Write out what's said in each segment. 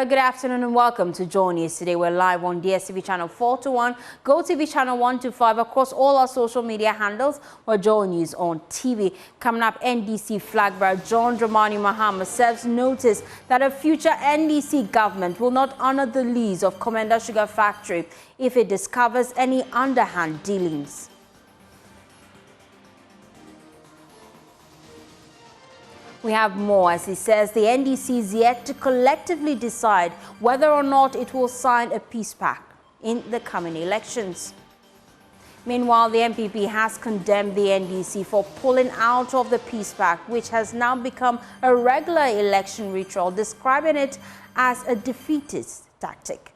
Good afternoon and welcome to JoyNews Today. We're live on DSTV channel 421, GoTV channel 125, across all our social media handles. We're JoyNews on TV. Coming up, NDC flag bearer John Mahama serves notice that a future NDC government will not honor the lease of Komenda Sugar Factory if it discovers any underhand dealings. We have more, as he says the NDC is yet to collectively decide whether or not it will sign a peace pact in the coming elections. Meanwhile, the NPP has condemned the NDC for pulling out of the peace pact, which has now become a regular election ritual, describing it as a defeatist tactic.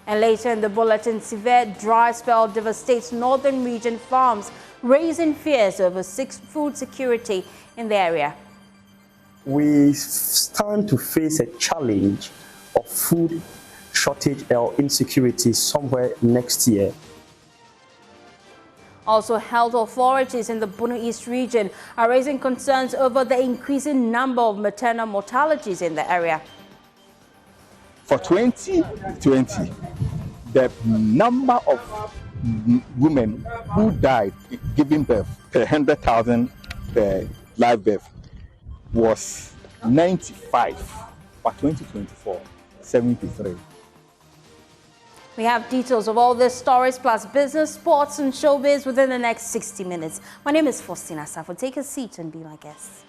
And later in the bulletin, severe dry spell devastates northern region farms, raising fears over food security in the area. We stand to face a challenge of food shortage or insecurity somewhere next year. Also, health authorities in the Bono East region are raising concerns over the increasing number of maternal mortalities in the area. For 2020, the number of women who died giving birth per 100,000 per live birth was 95. For 2024, 73. We have details of all these stories plus business, sports and showbiz within the next 60 minutes. My name is Faustina Safo. Take a seat and be my guest.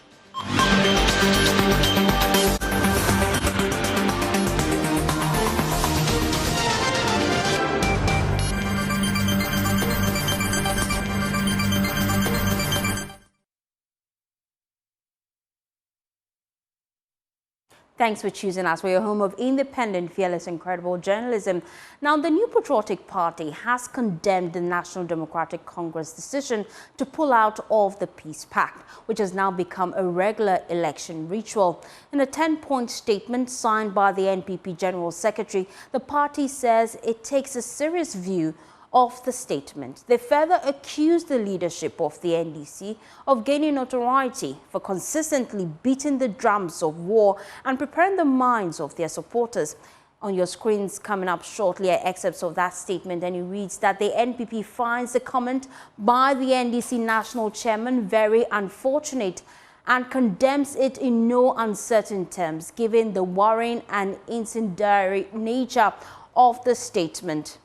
Thanks for choosing us. We're your home of independent, fearless, incredible journalism. Now, the New Patriotic Party has condemned the National Democratic Congress decision to pull out of the peace pact, which has now become a regular election ritual. In a 10-point statement signed by the NPP General Secretary, the party says it takes a serious view of the statement. They further accused the leadership of the NDC of gaining notoriety for consistently beating the drums of war and preparing the minds of their supporters. On your screens coming up shortly are excerpts of that statement, and it reads that the NPP finds the comment by the NDC national chairman very unfortunate and condemns it in no uncertain terms, given the worrying and incendiary nature of the statement.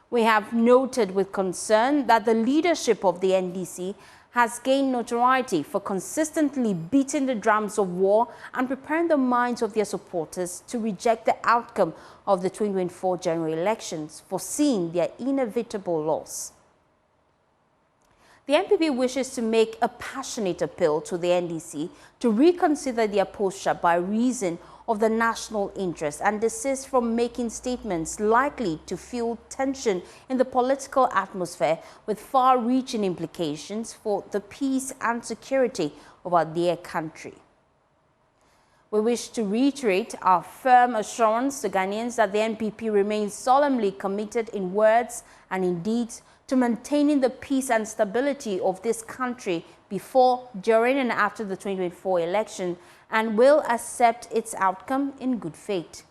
We have noted with concern that the leadership of the NDC has gained notoriety for consistently beating the drums of war and preparing the minds of their supporters to reject the outcome of the 2024 general elections, foreseeing their inevitable loss. The NPP wishes to make a passionate appeal to the NDC to reconsider their posture by reason of the national interest and desist from making statements likely to fuel tension in the political atmosphere with far-reaching implications for the peace and security of our dear country. We wish to reiterate our firm assurance to Ghanaians that the NPP remains solemnly committed in words and in deeds to maintaining the peace and stability of this country before, during and after the 2024 election, and will accept its outcome in good faith.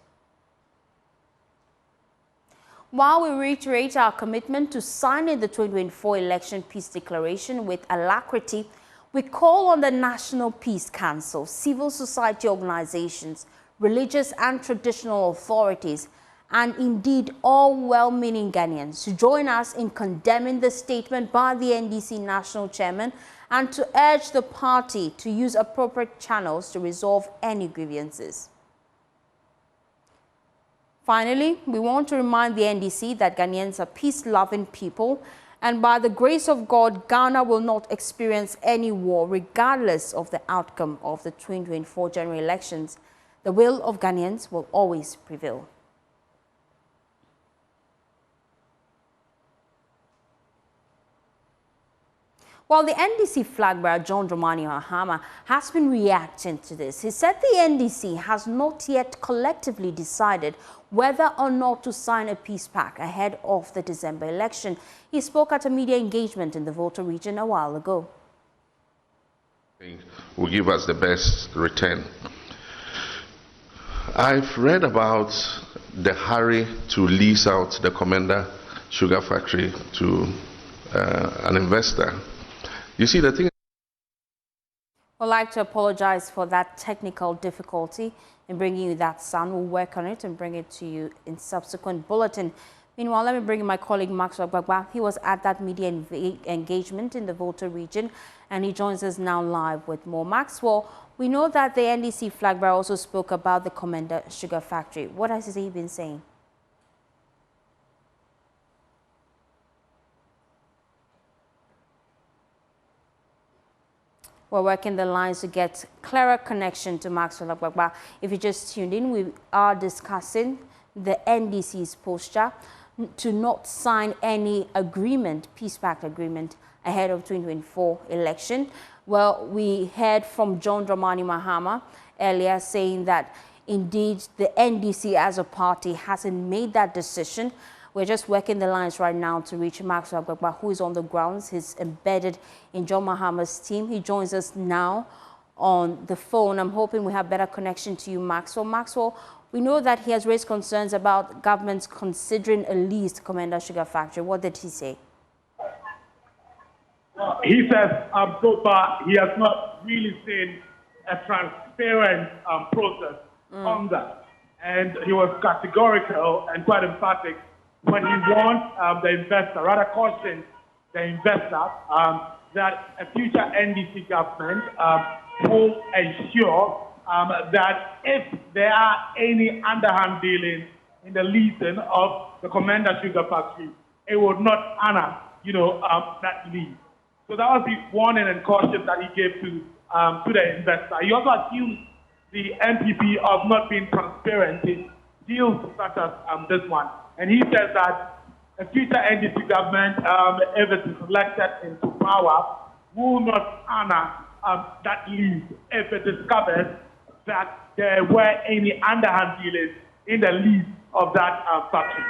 While we reiterate our commitment to signing the 2024 election peace declaration with alacrity, we call on the National Peace Council, civil society organizations, religious and traditional authorities, and indeed all well-meaning Ghanaians to join us in condemning the statement by the NDC national chairman and to urge the party to use appropriate channels to resolve any grievances. Finally, we want to remind the NDC that Ghanaians are peace-loving people, and by the grace of God, Ghana will not experience any war regardless of the outcome of the 2024 general elections. The will of Ghanaians will always prevail. While the NDC flag bearer John Mahama has been reacting to this, he said the NDC has not yet collectively decided whether or not to sign a peace pact ahead of the December election. He spoke at a media engagement in the Volta region a while ago. will give us the best return. I've read about the hurry to lease out the Komenda sugar factory to an investor. You see, the thing. I'd like to apologize for that technical difficulty in bringing you that sound. We'll work on it and bring it to you in subsequent bulletin. Meanwhile, let me bring in my colleague Maxwell Gbagba. He was at that media engagement in the Volta region, and he joins us now live with more. Maxwell, we know that the NDC flag bearer also spoke about the Komenda sugar factory. What has he been saying? We're working the lines to get clearer connection to Maxwell Gbagba. If you just tuned in, we are discussing the NDC's posture to not sign any agreement, peace pact agreement, ahead of 2024 election. Well, we heard from John Mahama earlier saying that indeed the NDC as a party hasn't made that decision. We're just working the lines right now to reach Maxwell Gbagba, who is on the grounds. He's embedded in John Mahama's team. He joins us now on the phone. I'm hoping we have better connection to you, Maxwell. Maxwell, we know that he has raised concerns about governments considering a lease to Komenda sugar factory. What did he say? He says so far he has not really seen a transparent process on that. And he was categorical and quite emphatic when he warned the investor, rather cautioned the investor, that a future NDC government will ensure that if there are any underhand dealings in the leasing of the Komenda sugar factory, it would not honor, that lease. So that was the warning and caution that he gave to the investor. He also accused the NPP of not being transparent in deals such as this one. And he says that a future NDC government, if it is elected into power, will not honor that lease if it discovers that there were any underhand dealings in the lease of that factory.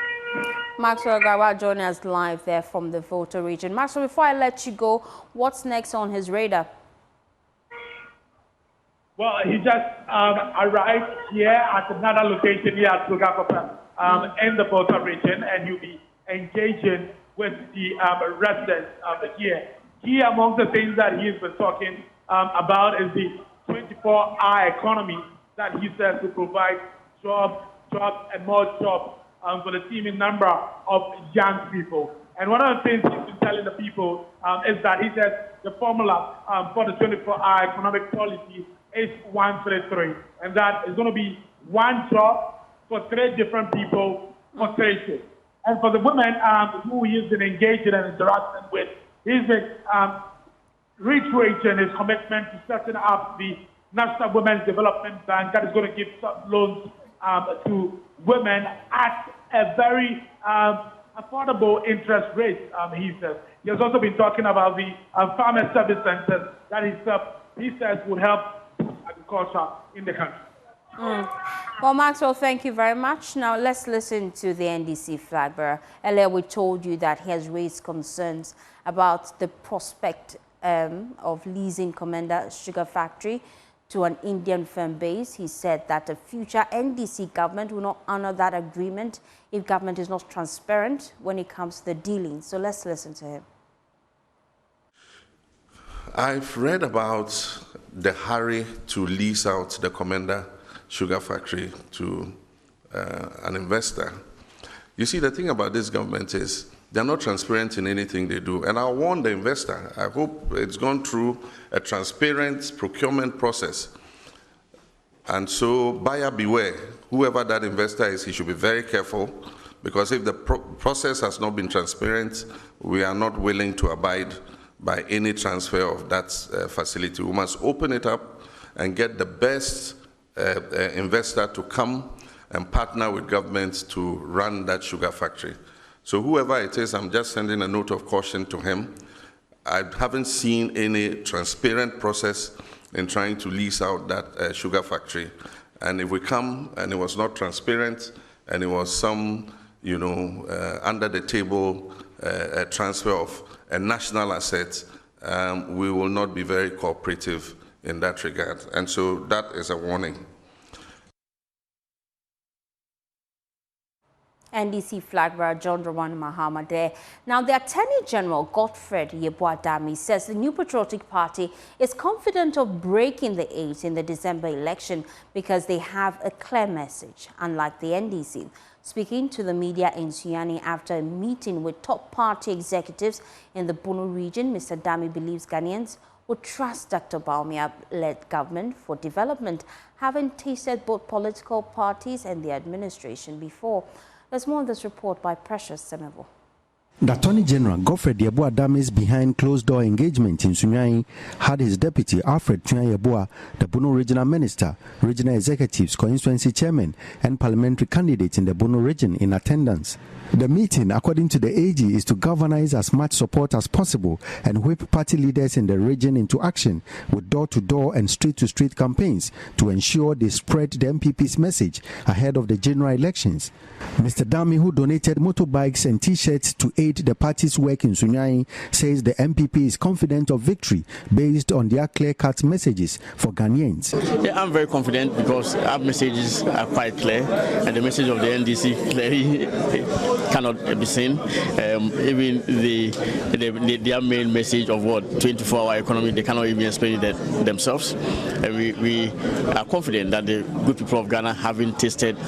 Maxwell Gbagba joining us live there from the Volta region. Maxwell, before I let you go, what's next on his radar? Well, he just arrived here at another location here at Sugakopa in the Volta region, and he'll be engaging with the residents here. Here, among the things that he's been talking about is the 24-hour economy that he says will provide jobs, and more jobs for the teeming number of young people. And one of the things he's been telling the people is that he says the formula for the 24-hour economic policy is 133, and that is going to be one job for 3 different people for 3 shifts. And for the women who he's been engaging and interacting with, he's been reiterating his commitment to setting up the National Women's Development Bank that is going to give loans to women at a very affordable interest rate, he says. He has also been talking about the farmer service centers that he says would help agriculture in the country. Well, Maxwell, thank you very much. Now, let's listen to the NDC flag bearer. Earlier, we told you that he has raised concerns about the prospect of leasing Komenda sugar factory to an Indian firm base. He said that a future NDC government will not honor that agreement if government is not transparent when it comes to the dealing. So let's listen to him. I've read about the hurry to lease out the Komenda sugar factory to an investor. You see, the thing about this government is they're not transparent in anything they do. And I warn the investor, I hope it's gone through a transparent procurement process. And so, buyer beware. Whoever that investor is, he should be very careful, because if the process has not been transparent, we are not willing to abide by any transfer of that facility. We must open it up and get the best investor to come and partner with government to run that sugar factory. So whoever it is, I'm just sending a note of caution to him. I haven't seen any transparent process in trying to lease out that sugar factory. And if we come and it was not transparent and it was some, under the table transfer of a national asset, we will not be very cooperative in that regard. And so that is a warning. NDC flag bearer John Mahama there. Now, the Attorney General, Godfred Yeboah-Dami, says the New Patriotic Party is confident of breaking the 8 in the December election because they have a clear message, unlike the NDC. Speaking to the media in Sunyani after a meeting with top party executives in the Bono region, Mr. Dami believes Ghanaians would trust Dr. Bawumia-led government for development, having tasted both political parties and the administration before. There's more on this report by Precious Semevo. The Attorney General, Godfred Yeboah-Dami's behind closed-door engagement in Sunyani had his deputy, Alfred Yeboah, the Bono Regional Minister, Regional Executives, Constituency Chairman, and Parliamentary candidate in the Bono region in attendance. The meeting, according to the AG, is to galvanize as much support as possible and whip party leaders in the region into action with door-to-door and street-to-street campaigns to ensure they spread the MPP's message ahead of the general elections. Mr. Dami, who donated motorbikes and T-shirts to aid the party's work in Sunyani, says the MPP is confident of victory based on their clear-cut messages for Ghanaians. Yeah, I'm very confident because our messages are quite clear, and the message of the NDC clearly cannot be seen. Even their main message of what 24-hour economy, they cannot even explain it themselves. And we are confident that the good people of Ghana, having tasted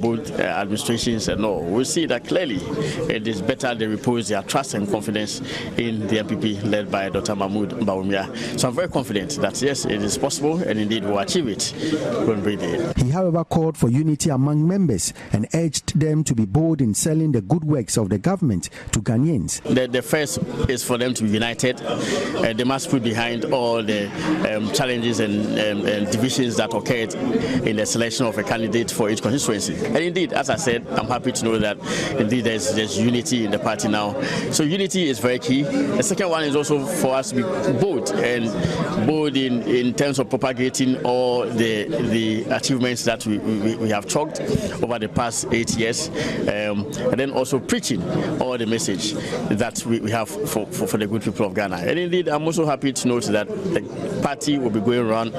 both administrations and all, will see that clearly it is better they repose their trust and confidence in the MPP led by Dr. Mahmoud Bawumia. So I'm very confident that yes, it is possible, and indeed we'll achieve it when we did. He, however, called for unity among members and urged them to be bold in selling the good works of the government to Ghanaians. The first is for them to be united. They must put behind all the challenges and divisions that occurred in the selection of a candidate for each constituency. And indeed, as I said, I'm happy to know that indeed there's unity in the party now. So unity is very key. The second one is also for us to be bold, and bold in terms of propagating all the achievements that we have chalked over the past 8 years, and then also preaching all the message that we have for the good people of Ghana. And indeed, I'm also happy to note that the party will be going around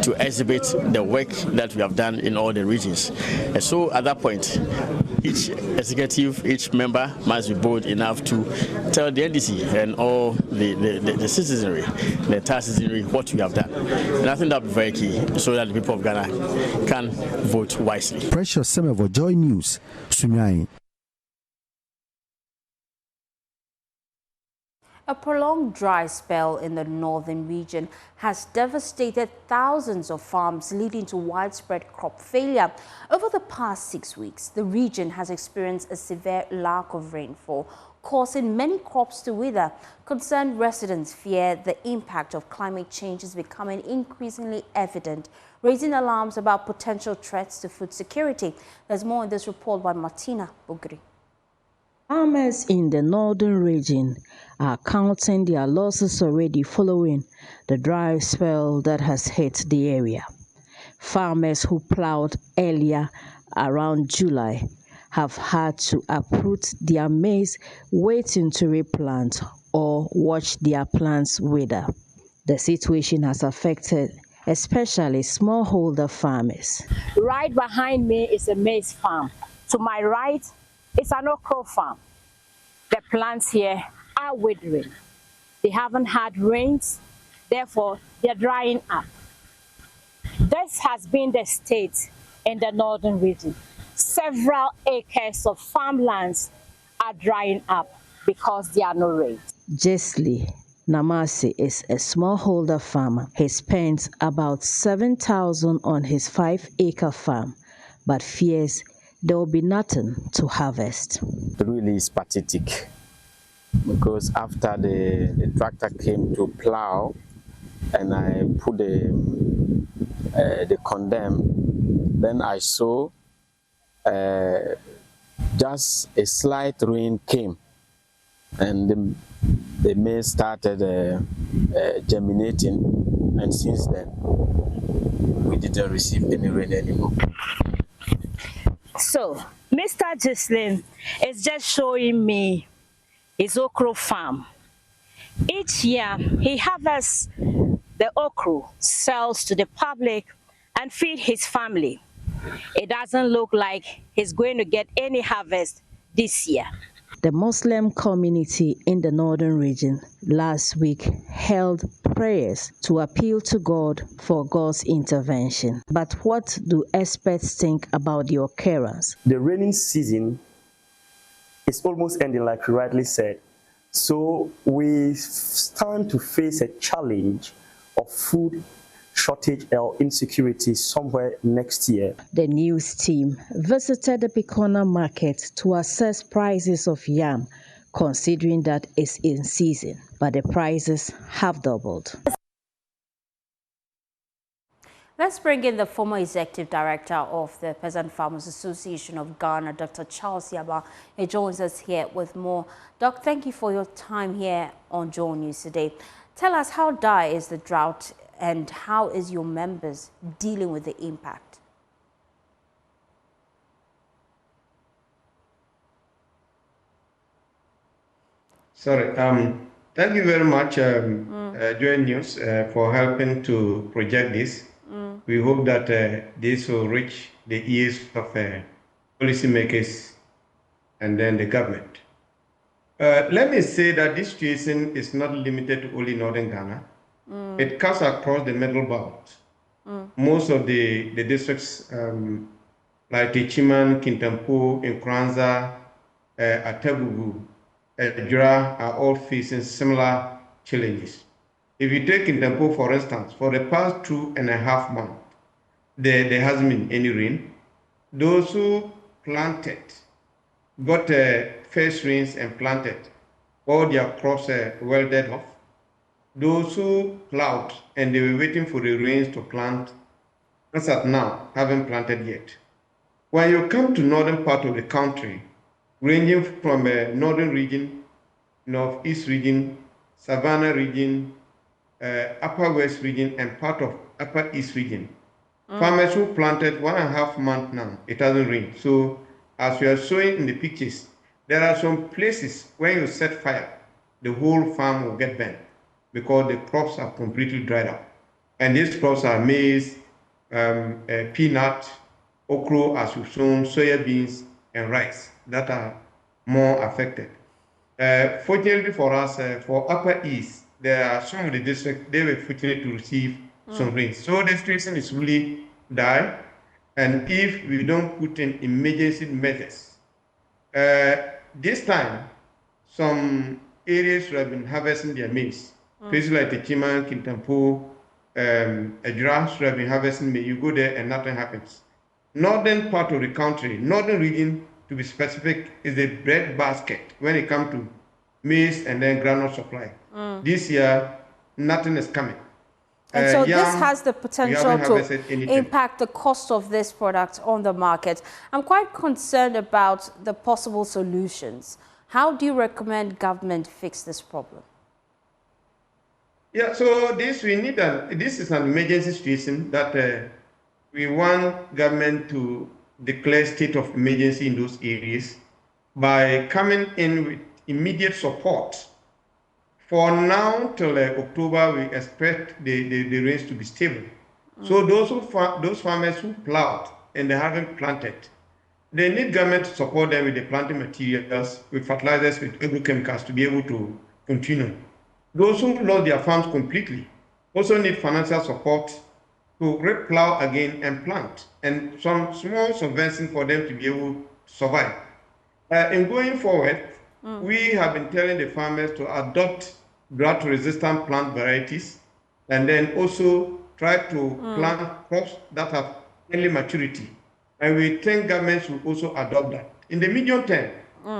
to exhibit the work that we have done in all the regions. And so at that point, each executive, each member must be bold enough to tell the NDC and all the citizenry, the entire citizenry, what we have done. And I think that will be very key so that the people of Ghana can vote wisely. Precious Semevo, Joy News, Sunyani. A prolonged dry spell in the northern region has devastated thousands of farms, leading to widespread crop failure. Over the past 6 weeks, the region has experienced a severe lack of rainfall, causing many crops to wither. Concerned residents fear the impact of climate change is becoming increasingly evident, raising alarms about potential threats to food security. There's more in this report by Martina Bugri. Farmers in the northern region are counting their losses already following the dry spell that has hit the area. Farmers who plowed earlier around July have had to uproot their maize, waiting to replant or watch their plants wither. The situation has affected especially smallholder farmers. Right behind me is a maize farm. To my right, it's an okra farm. The plants here are withering. They haven't had rains, therefore they're drying up. This has been the state in the northern region. Several acres of farmlands are drying up because there are no rains. Jesli Namasi is a smallholder farmer. He spends about $7,000 on his 5-acre farm, but fears there will be nothing to harvest. It really is pathetic because after the tractor came to plow and I put the condemn, then I saw just a slight rain came and the maize started germinating, and since then we didn't receive any rain anymore. So, Mr. Gislin is just showing me his okra farm. Each year, he harvests the okra, sells to the public and feed his family. It doesn't look like he's going to get any harvest this year. The Muslim community in the northern region last week held prayers to appeal to God for God's intervention. But what do experts think about the occurrence? The rainy season is almost ending, like you rightly said. So we stand to face a challenge of food shortage or insecurity somewhere next year. The news team visited the Picona market to assess prices of yam, considering that it's in season, but the prices have doubled. Let's bring in the former executive director of the Peasant Farmers Association of Ghana, Dr. Charles Yaba. He joins us here with more. Doc, thank you for your time here on JoyNews Today. Tell us, how dire is the drought and how is your members dealing with the impact? Sorry. Thank you very much, JoyNews, for helping to project this. We hope that this will reach the ears of policymakers and then the government. Let me say that this situation is not limited to only northern Ghana. It cuts across the middle belt. Most of the districts like Techiman, Kintampo, Nkranza, Atabugu, Ejura are all facing similar challenges. If you take Kintampo, for instance, for the past 2.5 months, there hasn't been any rain. Those who planted, got first rains and planted, all their crops well dead off. Those who plowed and they were waiting for the rains to plant, as at now, haven't planted yet. When you come to northern part of the country, ranging from northern region, northeast region, savannah region, upper west region, and part of upper east region, farmers who planted 1.5 months now, it hasn't rained. So as we are showing in the pictures, there are some places where you set fire, the whole farm will get burned because the crops are completely dried up. And these crops are maize, peanut, okra, as we've shown, soya beans, and rice that are more affected. Fortunately for us, for Upper East, there are some of the districts, they were fortunate to receive some rain. So the situation is really dire. And if we don't put in emergency measures, this time, some areas have been harvesting their maize. Places like Techiman, Kintampo, Ejura should have been harvesting maize. You go there and nothing happens. Northern part of the country, northern region, to be specific, is the bread basket when it comes to maize and then granule supply. This year, nothing is coming. And so this has the potential to impact the cost of this product on the market. I'm quite concerned about the possible solutions. How do you recommend government fix this problem? Yeah, so this is an emergency situation that we want government to declare state of emergency in those areas by coming in with immediate support. For now till October, we expect the rains to be stable. So those farmers who plowed and they haven't planted, they need government to support them with the planting materials, with fertilizers, with agrochemicals to be able to continue. Those who lost their farms completely also need financial support to replow again and plant, and some small subvention for them to be able to survive. In going forward, we have been telling the farmers to adopt drought-resistant plant varieties, and then also try to plant crops that have early maturity. And we think governments will also adopt that. In the medium term,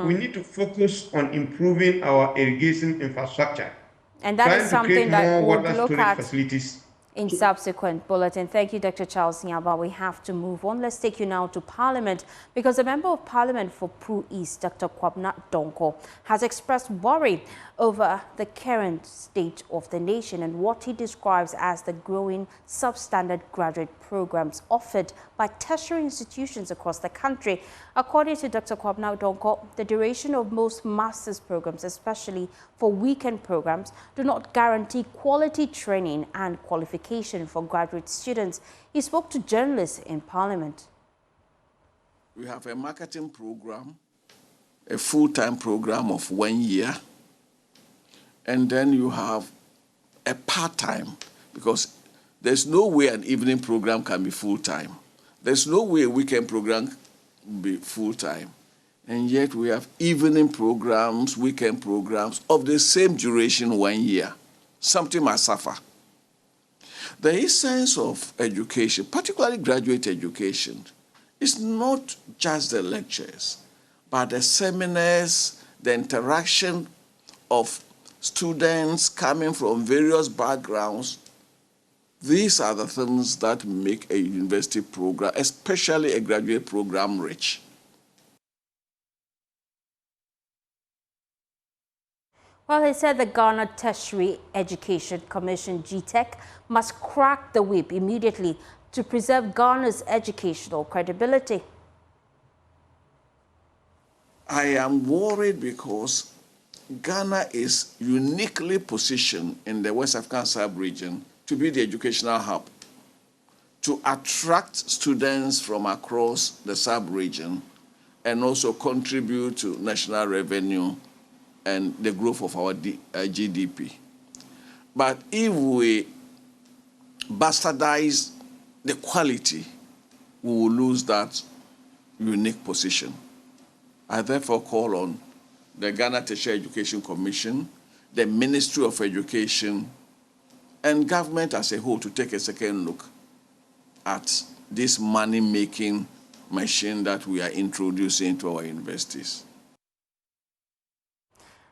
we need to focus on improving our irrigation infrastructure. And that is something that we would look at facilities in subsequent bulletin. Thank you, Dr. Charles Nyaba. We have to move on. Let's take you now to Parliament, because a member of Parliament for Bono East, Dr. Komenda Donko, has expressed worry over the current state of the nation and what he describes as the growing substandard graduate programs offered by tertiary institutions across the country. According to Dr. Komenda Donko, the duration of most master's programs, especially for weekend programs, do not guarantee quality training and qualification for graduate students. He spoke to journalists in Parliament. We have a marketing program, a full-time program of 1 year, and then you have a part-time, because there's no way an evening program can be full-time. There's no way a weekend program can be full-time. And yet we have evening programs, weekend programs of the same duration 1 year. Something must suffer. The essence of education, particularly graduate education, is not just the lectures, but the seminars, the interaction of students coming from various backgrounds. These are the things that make a university program, especially a graduate program, rich. Well, he said the Ghana Tertiary Education Commission, GTEC, must crack the whip immediately to preserve Ghana's educational credibility. I am worried because Ghana is uniquely positioned in the West African sub-region to be the educational hub, to attract students from across the sub-region and also contribute to national revenue and the growth of our GDP. But if we bastardize the quality, we will lose that unique position. I therefore call on the Ghana Tertiary Education Commission, the Ministry of Education, and government as a whole to take a second look at this money-making machine that we are introducing to our universities.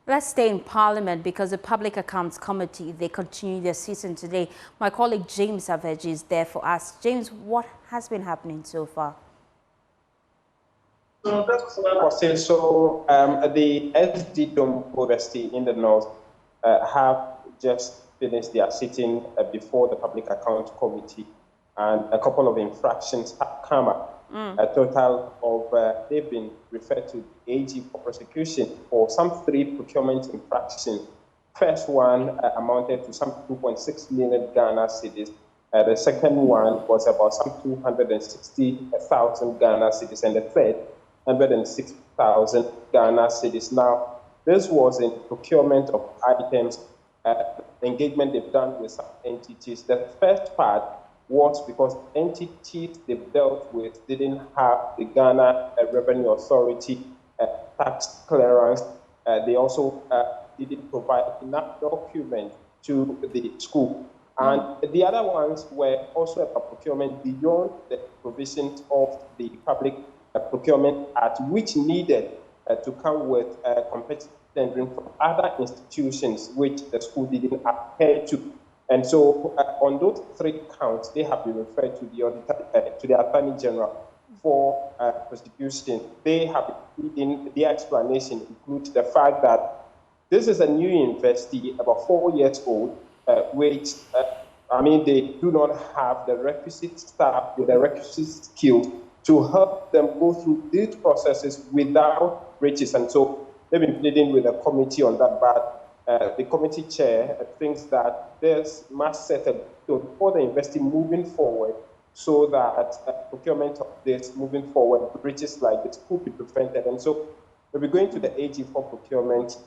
Let's stay in Parliament because the Public Accounts Committee, they continue their session today. My colleague James Aveji is there for us. James, what has been happening so far? So that's what I was saying. So the SD Dome University in the north have just finished their sitting before the Public Accounts Committee, and a couple of infractions have come up. A total of, they've been referred to the AG for prosecution for some 3 procurement infractions. First one amounted to some 2.6 million Ghana cedis. The second one was about some 260,000 Ghana cedis, and the third, 106,000 Ghana cedis. Now, this was in procurement of items, engagement they've done with some entities. The first part was because entities they've dealt with didn't have the Ghana Revenue Authority tax clearance. They also didn't provide enough documents to the school. And the other ones were also about procurement beyond the provisions of the Public Procurement Act, which needed to come with competitive tendering from other institutions which the school didn't adhere to. And so on those 3 counts, they have been referred to the auditor, to the Attorney General for prosecution. They have, in their explanation, include the fact that this is a new university, about 4 years old, which, they do not have the requisite staff with the requisite skills to help them go through these processes without breaches. And so they've been pleading with the committee on that, but the committee chair thinks that this must set a tone for the university moving forward so that procurement of this moving forward, breaches like this could be prevented. And so we'll be going to the AG for procurement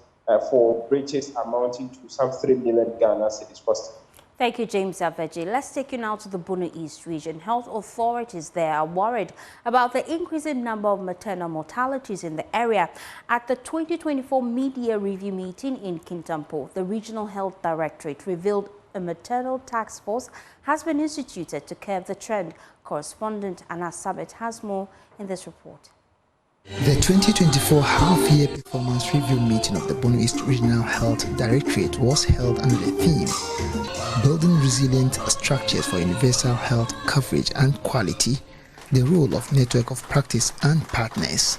for breaches amounting to some 3 million Ghana cedis first. Thank you, James Aveji. Let's take you now to the Bono East region. Health authorities there are worried about the increasing number of maternal mortalities in the area. At the 2024 media review meeting in Kintampo, the Regional Health Directorate revealed a maternal task force has been instituted to curb the trend. Correspondent Anna Sabet has more in this report. The 2024 half-year performance review meeting of the Bono East Regional Health Directorate was held under the theme Building Resilient Structures for Universal Health Coverage and Quality, the Role of Network of Practice and Partners.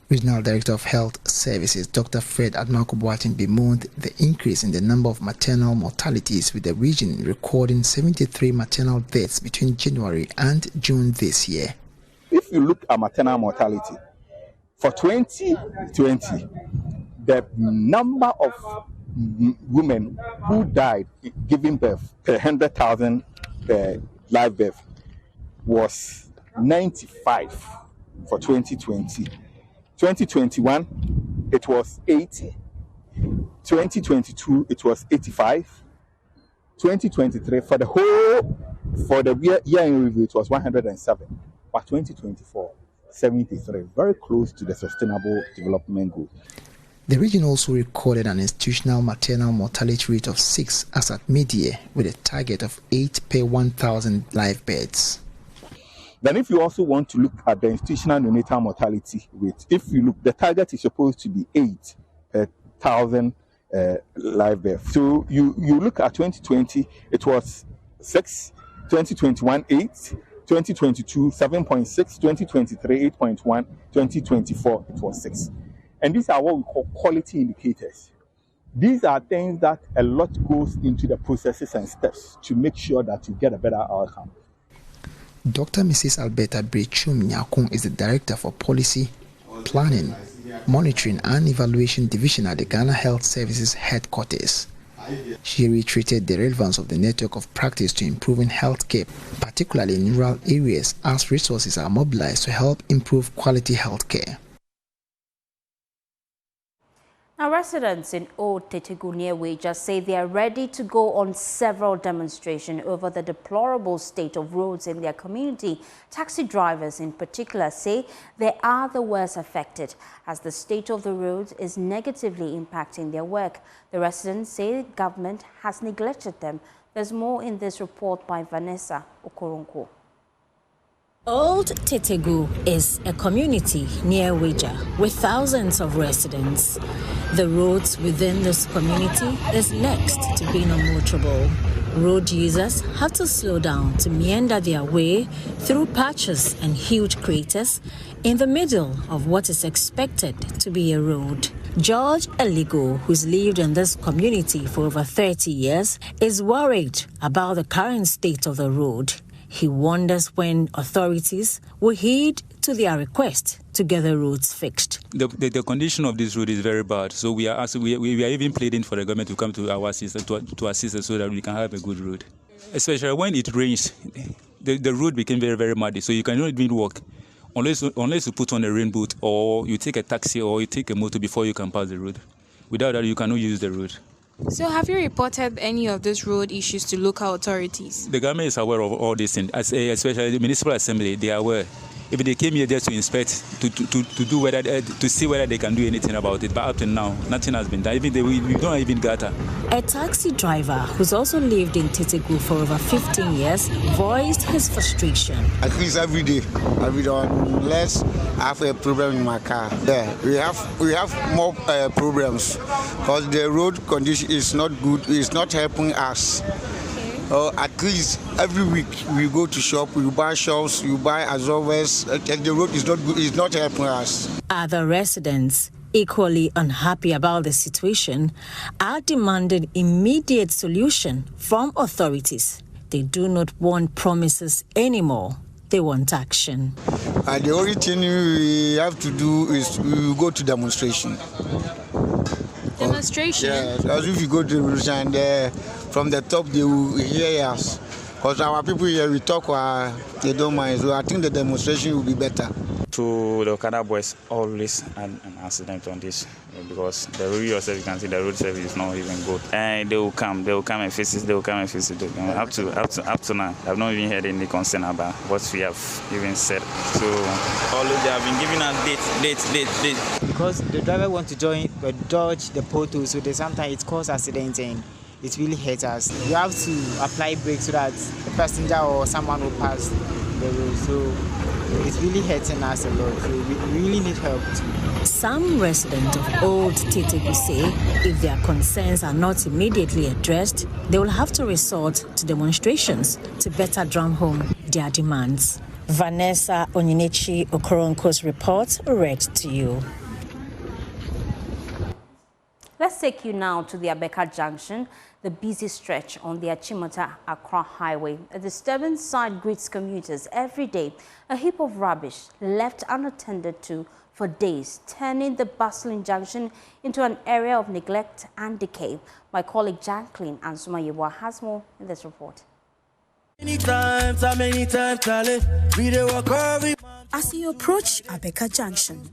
Regional Director of Health Services Dr. Fred Admarko-Boateng bemoaned the increase in the number of maternal mortalities, with the region recording 73 maternal deaths between January and June this year. If you look at maternal mortality, for 2020, the number of women who died giving birth per 100,000 live birth was 95 for 2020. 2021, it was 80. 2022, it was 85. 2023, for the year in review, it was 107. But 2024, 73, very close to the Sustainable Development Goal. The region also recorded an institutional maternal mortality rate of 6 as at mid-year, with a target of 8 per 1,000 live births. Then if you also want to look at the institutional neonatal mortality rate, if you look, the target is supposed to be 8 per 1,000 live births. So you look at 2020, it was 6, 2021, 8, 2022, 7.6, 2023, 8.1, 2024, it was 6. And these are what we call quality indicators. These are things that a lot goes into the processes and steps to make sure that you get a better outcome. Dr. Mrs. Alberta Brechum Nyakung is the Director for Policy, Planning, Monitoring and Evaluation Division at the Ghana Health Services Headquarters. She reiterated the relevance of the network of practice to improving healthcare, particularly in rural areas, as resources are mobilized to help improve quality healthcare. Now, residents in Old Tetegu near Wager say they are ready to go on several demonstrations over the deplorable state of roads in their community. Taxi drivers in particular say they are the worst affected, as the state of the roads is negatively impacting their work. The residents say the government has neglected them. There's more in this report by Vanessa Okoronko. Old Tetegu is a community near Wager with thousands of residents. The roads within this community is next to being unmotorable. Road users have to slow down to meander their way through patches and huge craters in the middle of what is expected to be a road. George Eligo, who's lived in this community for over 30 years, is worried about the current state of the road. He wonders when authorities will heed to their request to get the roads fixed. The condition of this road is very bad, so we are even pleading for the government to come to our assistance, to assist us so that we can have a good road. Especially when it rains, the road became very, very muddy, so you cannot even walk unless you put on a rain boot or you take a taxi or you take a motor before you can pass the road. Without that, you cannot use the road. So have you reported any of these road issues to local authorities? The government is aware of all these things, especially the municipal assembly. They are aware. If they came here just to inspect, to see whether they can do anything about it, but up to now, nothing has been done. Even we don't even gutter. A taxi driver who's also lived in Tetegu for over 15 years voiced his frustration. At least every day, unless I have a problem in my car. Yeah, we have more problems because the road condition is not good. It's not helping us. At least every week we go to shop, we buy shops, you buy absorbers, and the road is not good, it's not helping us. Other residents, equally unhappy about the situation, are demanding immediate solution from authorities. They do not want promises anymore. They want action. The only thing we have to do is we go to demonstration. Demonstration? Yeah, as if you go to demonstration and from the top they will hear us. Because our people here, we talk, they don't mind. So I think the demonstration will be better. To the Okada boys, always an accident on this because the road yourself, you can see the road service is not even good. And they will come and fix it, Up to now, I've not even heard any concern about what we have even said. So always they have been giving us date. Because the driver wants to dodge the potholes, so sometimes it causes accidents and it really hurts us. You have to apply brakes so that the passenger or someone will pass the road. So it's really hurting us a lot. So we really need help too. Some residents of Old Teteku say if their concerns are not immediately addressed, they will have to resort to demonstrations to better drum home their demands. Vanessa Onyinechi Okoronko's report read to you. Let's take you now to the Abeka Junction, the busy stretch on the Achimota-Accra Highway. A disturbance site greets commuters every day. A heap of rubbish left unattended to for days, turning the bustling junction into an area of neglect and decay. My colleague Jacqueline Ansuma-Yeboah has more in this report. As you approach Abeka Junction,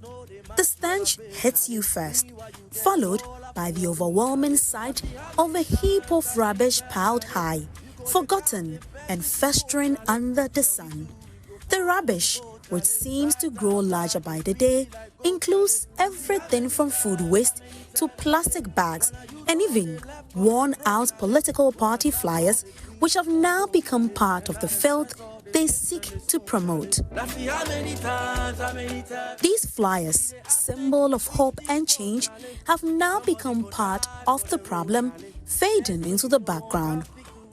the stench hits you first, followed by the overwhelming sight of a heap of rubbish piled high, forgotten and festering under the sun. The rubbish, which seems to grow larger by the day, includes everything from food waste to plastic bags and even worn-out political party flyers, which have now become part of the filth they seek to promote. These flyers, symbol of hope and change, have now become part of the problem, fading into the background,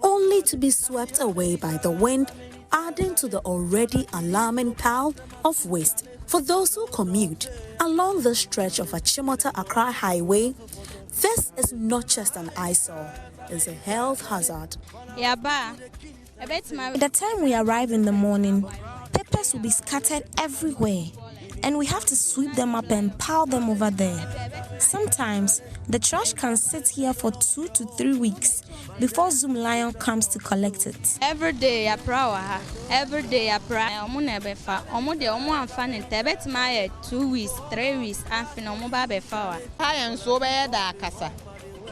only to be swept away by the wind, adding to the already alarming pile of waste. For those who commute along the stretch of Achimota-Accra Highway, this is not just an eyesore, it's a health hazard. By the time we arrive in the morning, papers will be scattered everywhere, and we have to sweep them up and pile them over there. Sometimes, the trash can sit here for 2 to 3 weeks before Zoom Lion comes to collect it. Every day, I pray. Every day, I pray. I'm never far. I'm the only fan in Tibet. My 2 weeks, 3 weeks, I'm finna babe far. I am so bad, Kasa.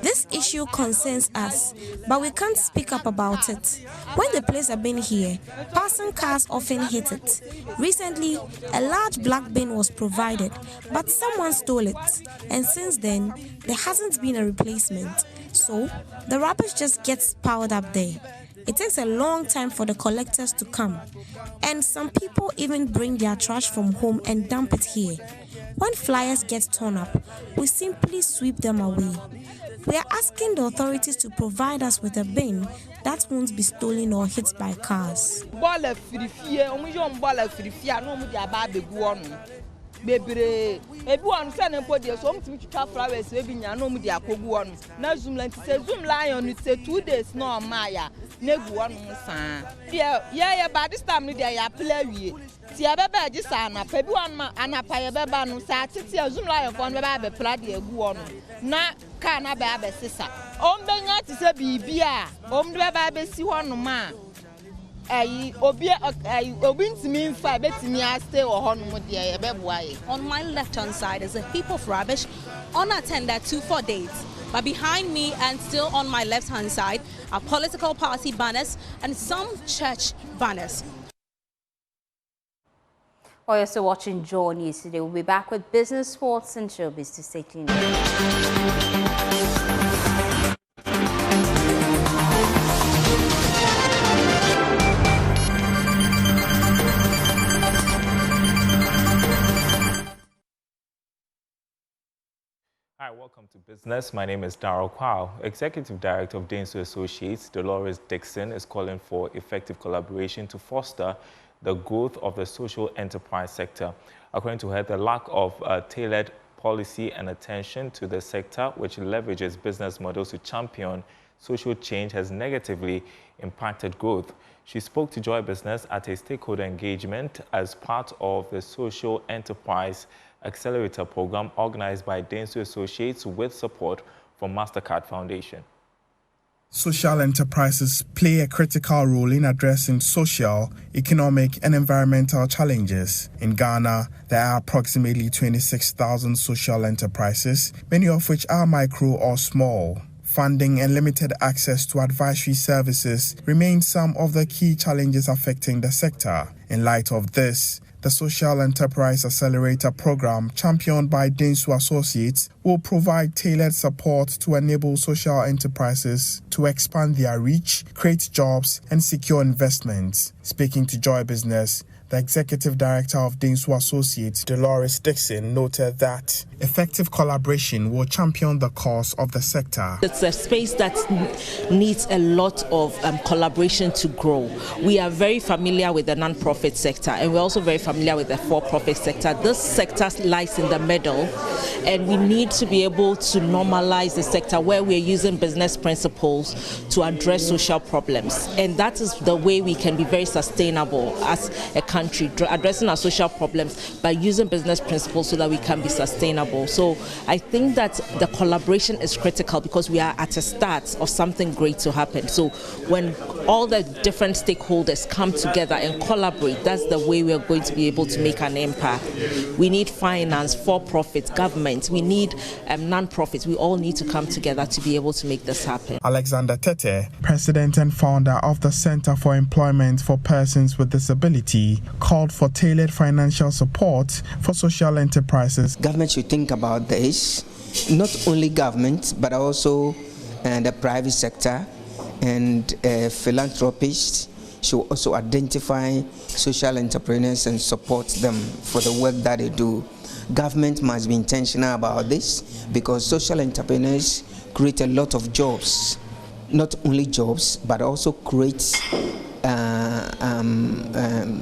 This issue concerns us, but we can't speak up about it. When the police have been here, passing cars often hit it. Recently, a large black bin was provided, but someone stole it. And since then, there hasn't been a replacement. So, the rubbish just gets piled up there. It takes a long time for the collectors to come. And some people even bring their trash from home and dump it here. When flyers get torn up, we simply sweep them away. We are asking the authorities to provide us with a bin that won't be stolen or hit by cars. Everyone send employees so to flowers we nya no mu dia kogu onu na zoom land say Zoom Lion it say 2 days no maya negu onu san yeah by this time no dia ya play wie ti abeba ji sana pa bi one ma anapa ye beba no sa tete Zoom Lion fon beba be pla de egu onu na ka na ba be sisa ombenya ti say bibia omde beba be si honu ma on my left-hand side is a heap of rubbish unattended to for days. But behind me and still on my left-hand side are political party banners and some church banners. While you're still watching JoyNews Today, we'll be back with business, sports and showbiz to stay tuned. Hi, welcome to Business. My name is Darryl Kwao, Executive Director of Denso Associates. Dolores Dixon is calling for effective collaboration to foster the growth of the social enterprise sector. According to her, the lack of tailored policy and attention to the sector, which leverages business models to champion social change, has negatively impacted growth. She spoke to Joy Business at a stakeholder engagement as part of the Social Enterprise Accelerator program organized by Denso Associates with support from MasterCard Foundation. Social enterprises play a critical role in addressing social, economic, and environmental challenges. In Ghana, there are approximately 26,000 social enterprises, many of which are micro or small. Funding and limited access to advisory services remain some of the key challenges affecting the sector. In light of this, The Social Enterprise Accelerator program, championed by Densu Associates, will provide tailored support to enable social enterprises to expand their reach, create jobs, and secure investments. Speaking to Joy Business, the Executive Director of Densu Associates, Dolores Dixon, noted that effective collaboration will champion the cause of the sector. It's a space that needs a lot of collaboration to grow. We are very familiar with the non-profit sector, and we're also very familiar with the for-profit sector. This sector lies in the middle, and we need to be able to normalize the sector where we're using business principles to address social problems. And that is the way we can be very sustainable as a country, addressing our social problems by using business principles so that we can be sustainable. So I think that the collaboration is critical because we are at a start of something great to happen. So when all the different stakeholders come together and collaborate, that's the way we are going to be able to make an impact. We need finance, for-profit, government, we need non-profits. We all need to come together to be able to make this happen. Alexander Tete, President and founder of the Center for Employment for Persons with Disability, called for tailored financial support for social enterprises. Government should think about this, not only government, but also the private sector, and philanthropists should also identify social entrepreneurs and support them for the work that they do. Government must be intentional about this because social entrepreneurs create a lot of jobs, not only jobs, but also create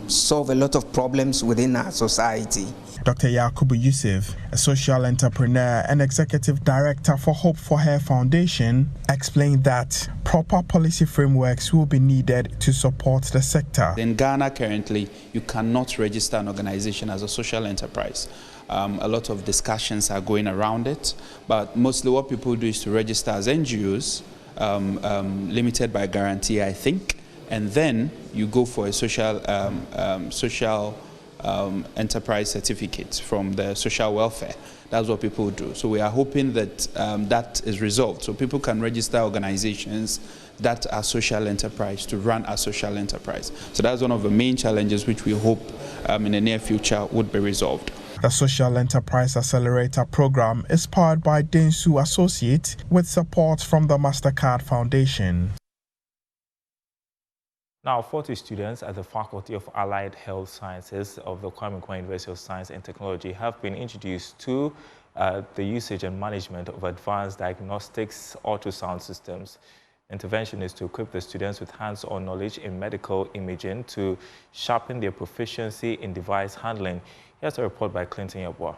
solve a lot of problems within our society. Dr. Yakubu Yusuf, a social entrepreneur and executive director for Hope for Her Foundation, explained that proper policy frameworks will be needed to support the sector. In Ghana currently, you cannot register an organization as a social enterprise. A lot of discussions are going around it, but mostly what people do is to register as NGOs, limited by guarantee, I think, and then you go for a social enterprise certificate from the social welfare. That's what people do. So we are hoping that that is resolved, so people can register organizations that are social enterprise to run a social enterprise. So that's one of the main challenges which we hope in the near future would be resolved. The Social Enterprise Accelerator program is powered by Densu Associates with support from the MasterCard Foundation. Now, 40 students at the Faculty of Allied Health Sciences of the Komenda University of Science and Technology have been introduced to the usage and management of advanced diagnostics ultrasound systems. Intervention is to equip the students with hands-on knowledge in medical imaging to sharpen their proficiency in device handling. Here's a report by Clinton Yabwa.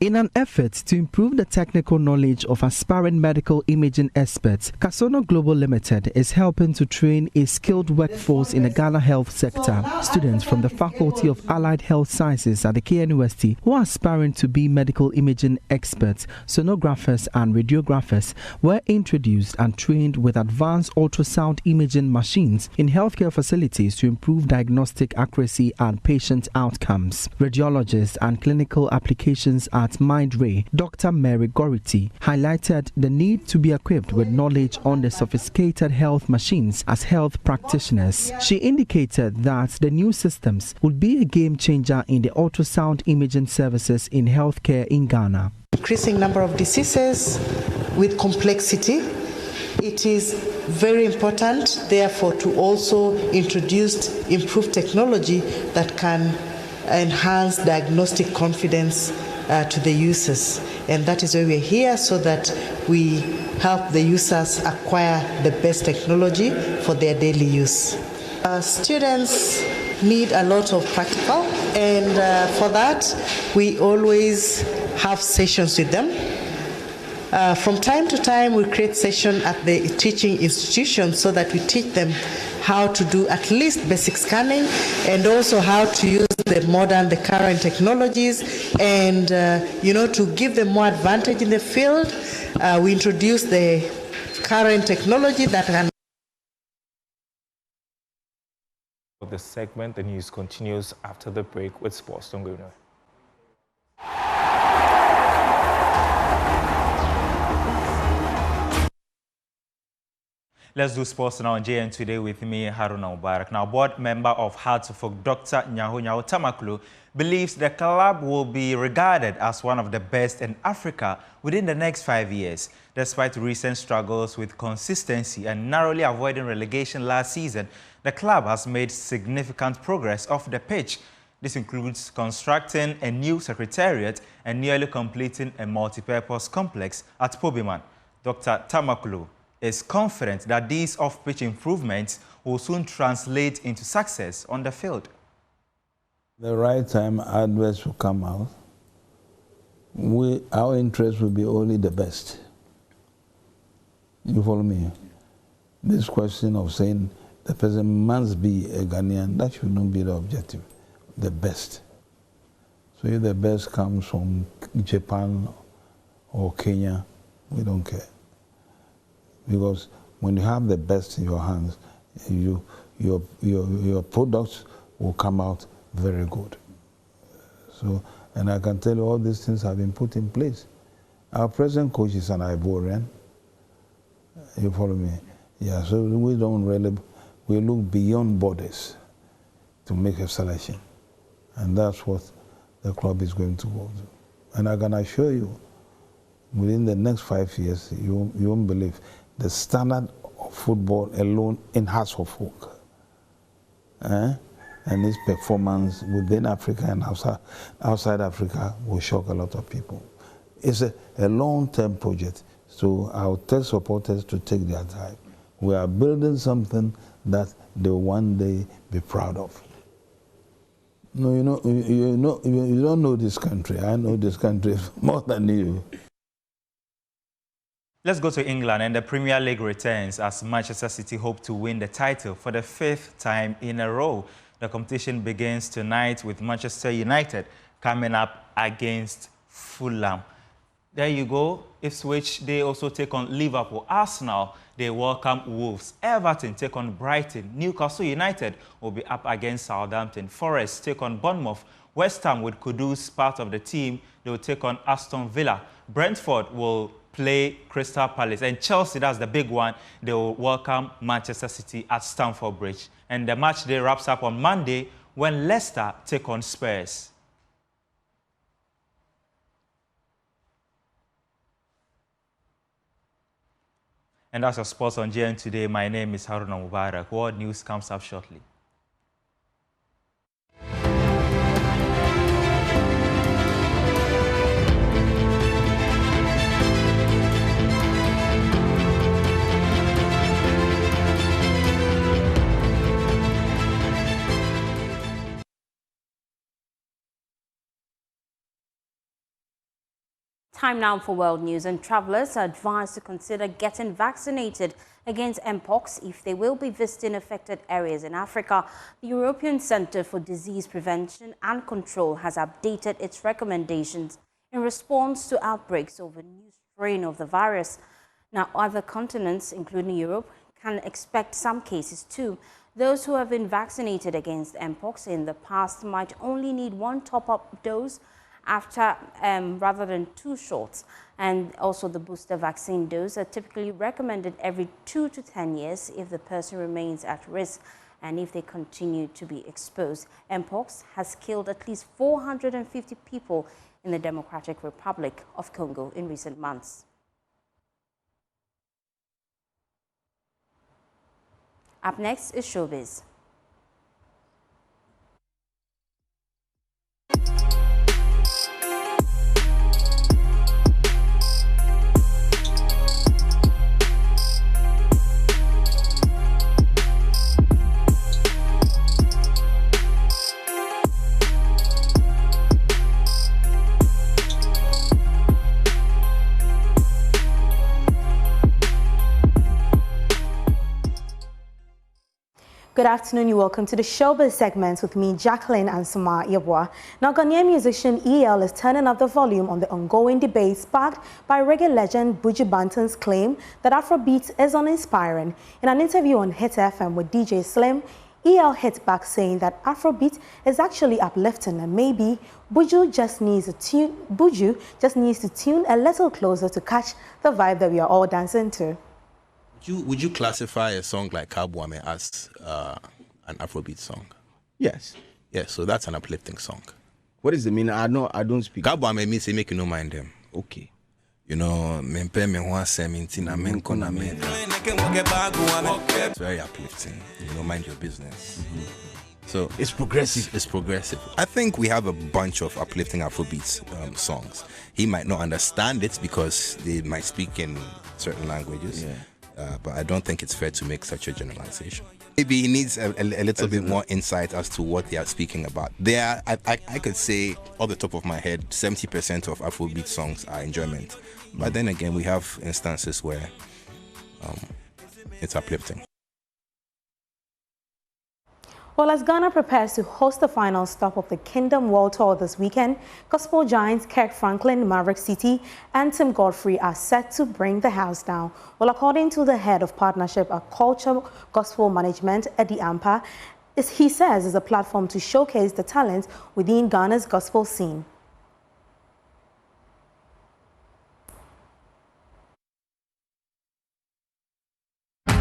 In an effort to improve the technical knowledge of aspiring medical imaging experts, Kasono Global Limited is helping to train a skilled workforce in the Ghana health sector. Students from the Faculty of Allied Health Sciences at the KNUST who are aspiring to be medical imaging experts, sonographers and radiographers were introduced and trained with advanced ultrasound imaging machines in healthcare facilities to improve diagnostic accuracy and patient outcomes. Radiologists and clinical applications at MindRay, Dr. Mary Gority, highlighted the need to be equipped with knowledge on the sophisticated health machines as health practitioners. She indicated that the new systems would be a game changer in the ultrasound imaging services in healthcare in Ghana. Increasing number of diseases with complexity. It is very important, therefore, to also introduce improved technology that can enhance diagnostic confidence to the users, and that is why we're here, so that we help the users acquire the best technology for their daily use. Students need a lot of practical, and for that we always have sessions with them. From time to time we create sessions at the teaching institutions so that we teach them how to do at least basic scanning, and also how to use the current technologies, and to give them more advantage in the field. We introduce the current technology that can. For this segment, the news continues after the break with sports. Don't go nowhere. Let's do sports now on JN Today with me, Haruna Mubarak. Now, board member of Hearts of Oak, Dr. Nyaho Tamaklo, believes the club will be regarded as one of the best in Africa within the next 5 years. Despite recent struggles with consistency and narrowly avoiding relegation last season, the club has made significant progress off the pitch. This includes constructing a new secretariat and nearly completing a multi-purpose complex at Pobiman. Dr. Tamaklo is confident that these off-pitch improvements will soon translate into success on the field. The right time, adverts will come out. Our interest will be only the best. You follow me? This question of saying the person must be a Ghanaian, that should not be the objective. The best. So if the best comes from Japan or Kenya, we don't care. Because when you have the best in your hands, your products will come out very good. So, and I can tell you all these things have been put in place. Our present coach is an Ivorian. You follow me? Yeah, so we don't really, we look beyond borders to make a selection. And that's what the club is going to go to. And I can assure you, within the next 5 years, you won't believe the standard of football alone in Hearts of Oak. And its performance within Africa and outside Africa will shock a lot of people. It's a long-term project, so I'll tell supporters to take their time. We are building something that they will one day be proud of. No, you don't know this country. I know this country more than you. Let's go to England, and the Premier League returns as Manchester City hope to win the title for the 5th time in a row. The competition begins tonight with Manchester United coming up against Fulham. There you go. Ipswich, they also take on Liverpool. Arsenal, they welcome Wolves. Everton take on Brighton. Newcastle United will be up against Southampton. Forest take on Bournemouth. West Ham, with Kudus part of the team, they will take on Aston Villa. Brentford will play Crystal Palace. And Chelsea, that's the big one, they will welcome Manchester City at Stamford Bridge. And the match day wraps up on Monday when Leicester take on Spurs. And that's your sports on JN Today. My name is Haruna Mubarak. World News comes up shortly. Time now for world news, and travelers are advised to consider getting vaccinated against mpox if they will be visiting affected areas in Africa. The European Centre for Disease Prevention and Control has updated its recommendations in response to outbreaks of a new strain of the virus. Now, other continents, including Europe, can expect some cases too. Those who have been vaccinated against mpox in the past might only need one top-up dose after rather than 2 shots, and also the booster vaccine dose are typically recommended every 2 to 10 years if the person remains at risk and if they continue to be exposed. Mpox has killed at least 450 people in the Democratic Republic of Congo in recent months. Up next is Showbiz. Good afternoon, you're welcome to the Showbiz segment with me, Jacqueline and Suma Yabwa. Now, Ghanaian musician EL is turning up the volume on the ongoing debate sparked by reggae legend Buju Banton's claim that Afrobeat is uninspiring. In an interview on Hit FM with DJ Slim, EL hit back saying that Afrobeat is actually uplifting and maybe Buju just needs to tune a little closer to catch the vibe that we are all dancing to. Would you classify a song like Kabwame as an Afrobeat song? Yes. Yes, so that's an uplifting song. What does it mean? I don't speak. Kabwame means make you no mind them. Okay. You know, it's very uplifting. You know, mind your business. So it's progressive. It's progressive. I think we have a bunch of uplifting Afrobeats songs. He might not understand it because they might speak in certain languages. But I don't think it's fair to make such a generalization. Maybe he needs a little bit more insight as to what they are speaking about. I could say, off the top of my head, 70% of Afrobeat songs are enjoyment. But then again, we have instances where it's uplifting. Well, as Ghana prepares to host the final stop of the Kingdom World Tour this weekend, gospel giants Kirk Franklin, Maverick City, and Tim Godfrey are set to bring the house down. Well, according to the head of partnership at Culture Gospel Management, Eddie Ampa, he says is a platform to showcase the talent within Ghana's gospel scene.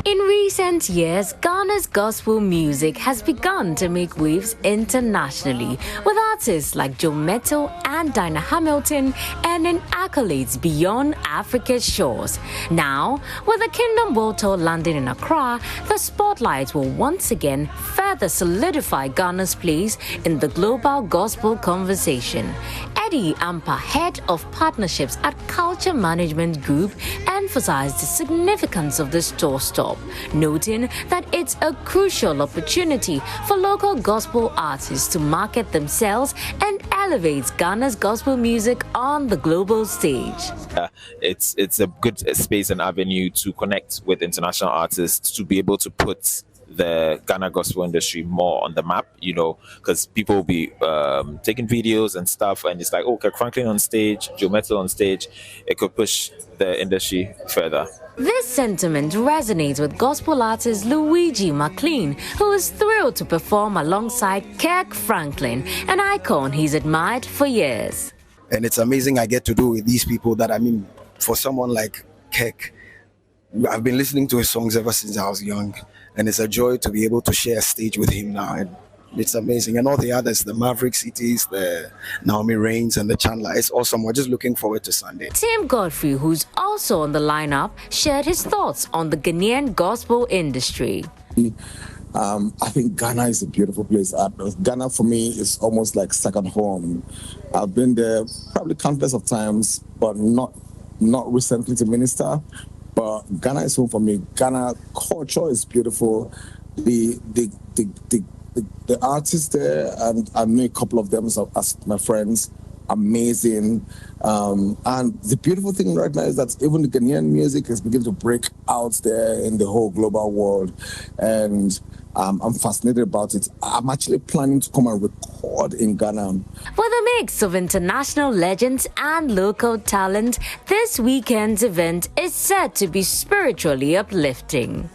In recent years, Ghana's gospel music has begun to make waves internationally, with artists like Joe Mettle and Dinah Hamilton earning accolades beyond Africa's shores. Now, with the Kingdom World Tour landing in Accra, the spotlight will once again further solidify Ghana's place in the global gospel conversation. Eddie Ampa, head of partnerships at Culture Management Group, emphasized the significance of this tour stop, noting that it's a crucial opportunity for local gospel artists to market themselves and elevate Ghana's gospel music on the global stage. It's a good space and avenue to connect with international artists, to be able to put the Ghana gospel industry more on the map, you know, because people will be taking videos and stuff, and it's like, oh, Kirk Franklin on stage, Joe Mettle on stage. It could push the industry further. This sentiment resonates with gospel artist Luigi McLean, who is thrilled to perform alongside Kirk Franklin, an icon he's admired for years. And it's amazing I get to do with these people that, I mean, for someone like Kirk, I've been listening to his songs ever since I was young, and it's a joy to be able to share a stage with him now. And it's amazing. And all the others, the Maverick Cities, the Naomi Reigns, and the Chandler, it's awesome. We're just looking forward to Sunday. Tim Godfrey, who's also on the lineup, shared his thoughts on the Ghanaian gospel industry. I think Ghana is a beautiful place. Ghana for me is almost like second home. I've been there probably countless of times, but not recently to minister. But Ghana is home for me. Ghana culture is beautiful. The artists there, and I know a couple of them as my friends, amazing. And the beautiful thing right now is that even the Ghanaian music is beginning to break out there in the whole global world. And I'm fascinated about it. I'm actually planning to come and record in Ghana. With a mix of international legends and local talent, this weekend's event is said to be spiritually uplifting.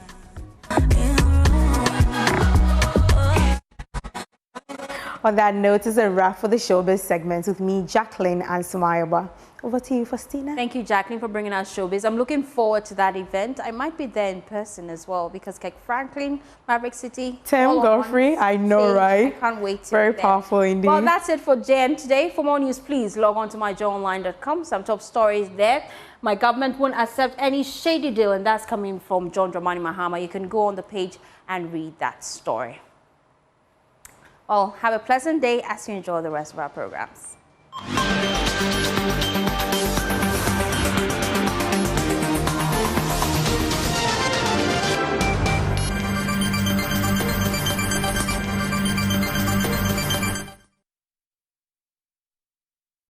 On that note, it's a wrap for the Showbiz segment with me, Jacqueline and Sumayaba. Over to you, Faustina. Thank you, Jacqueline, for bringing us Showbiz. I'm looking forward to that event. I might be there in person as well because Kirk Franklin, Maverick City, Tim Godfrey, I know, right? I can't wait to Very powerful indeed. Well, that's it for JN Today. For more news, please log on to myjoyonline.com. Some top stories there. My government won't accept any shady deal, and that's coming from John Mahama. You can go on the page and read that story. Well, have a pleasant day as you enjoy the rest of our programs.